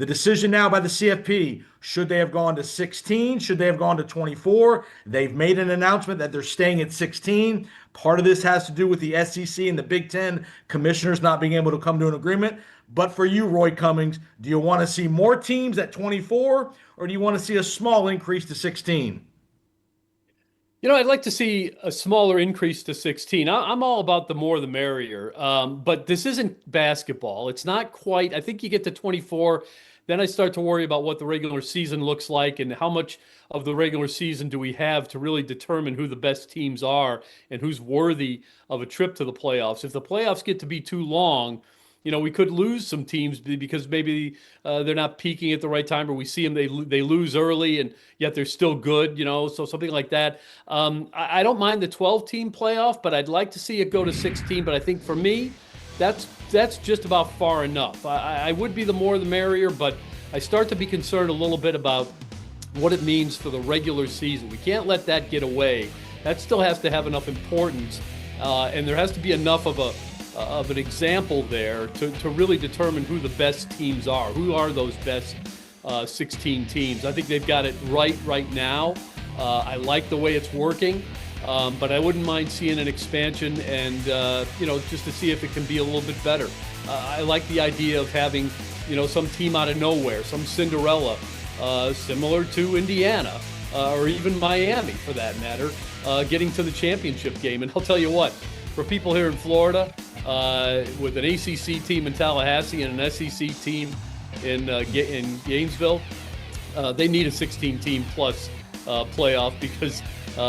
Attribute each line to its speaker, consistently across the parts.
Speaker 1: The decision now by the CFP, should they have gone to 16? Should they have gone to 24? They've made an announcement that they're staying at 16. Part of this has to do with the SEC and the Big Ten commissioners not being able to come to an agreement. But for you, Roy Cummings, do you want to see more teams at 24 or do you want to see a small increase to 16?
Speaker 2: I'd like to see a smaller increase to 16. I'm all about the more the merrier. But this isn't basketball. It's not quite. I think you get to 24, then I start to worry about what the regular season looks like and how much of the regular season do we have to really determine who the best teams are and who's worthy of a trip to the playoffs. If the playoffs get to be too long, we could lose some teams because maybe they're not peaking at the right time, or we see them they lose early and yet they're still good. So something like that. I don't mind the 12-team playoff, but I'd like to see it go to 16. But I think for me, that's just about far enough. I would be the more the merrier, but I start to be concerned a little bit about what it means for the regular season. We can't let that get away. That still has to have enough importance, and there has to be enough of an example there to really determine who the best teams are. Who are those best 16 teams? I think they've got it right now. I like the way it's working, but I wouldn't mind seeing an expansion and, just to see if it can be a little bit better. I like the idea of having, some team out of nowhere, some Cinderella, similar to Indiana or even Miami for that matter, getting to the championship game. And I'll tell you what, for people here in Florida, with an ACC team in Tallahassee and an SEC team in Gainesville, they need a 16-team plus playoff because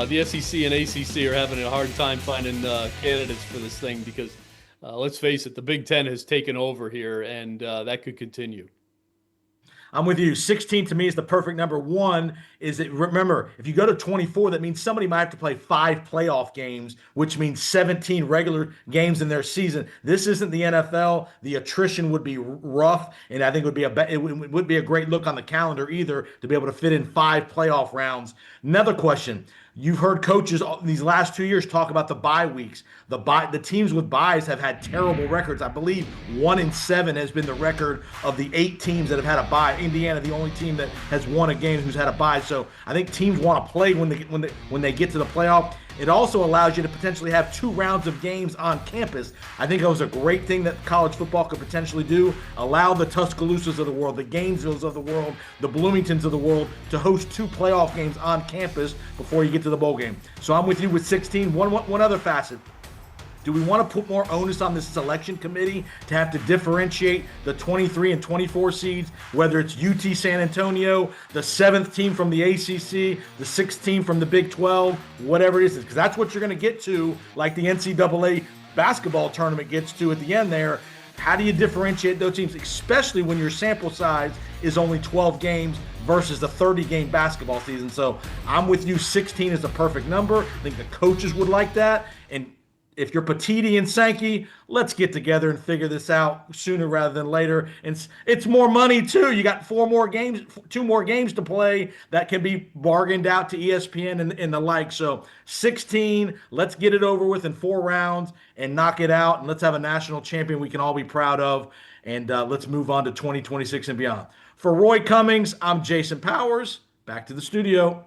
Speaker 2: the SEC and ACC are having a hard time finding candidates for this thing because, let's face it, the Big Ten has taken over here, and that could continue.
Speaker 1: I'm with you. 16 to me is the perfect number. One is that, remember, if you go to 24, that means somebody might have to play 5 playoff games, which means 17 regular games in their season. This isn't the NFL. The attrition would be rough, and I think it would be a great look on the calendar either to be able to fit in 5 playoff rounds. Another question. You've heard coaches these last 2 years talk about the bye weeks. The teams with byes have had terrible records. I believe 1-7 has been the record of the 8 teams that have had a bye. Indiana, the only team that has won a game who's had a bye. So I think teams want to play when they get to the playoff. It also allows you to potentially have 2 rounds of games on campus. I think it was a great thing that college football could potentially do. Allow the Tuscaloosas of the world, the Gainesilles of the world, the Bloomingtons of the world to host 2 playoff games on campus before you get to the bowl game. So I'm with you with 16. One other facet. Do we want to put more onus on this selection committee to have to differentiate the 23 and 24 seeds, whether it's UT San Antonio, the 7th team from the ACC, the 6th team from the Big 12, whatever it is? Because that's what you're going to get to, like the NCAA basketball tournament gets to at the end there. How do you differentiate those teams, especially when your sample size is only 12 games versus the 30-game basketball season? So I'm with you. 16 is the perfect number. I think the coaches would like that. And if you're Petiti and Sankey, let's get together and figure this out sooner rather than later. And it's more money too. You got 2 more games to play that can be bargained out to ESPN and the like. So 16, let's get it over with in 4 rounds and knock it out. And let's have a national champion we can all be proud of. And let's move on to 2026 and beyond. For Roy Cummings, I'm Jason Powers. Back to the studio.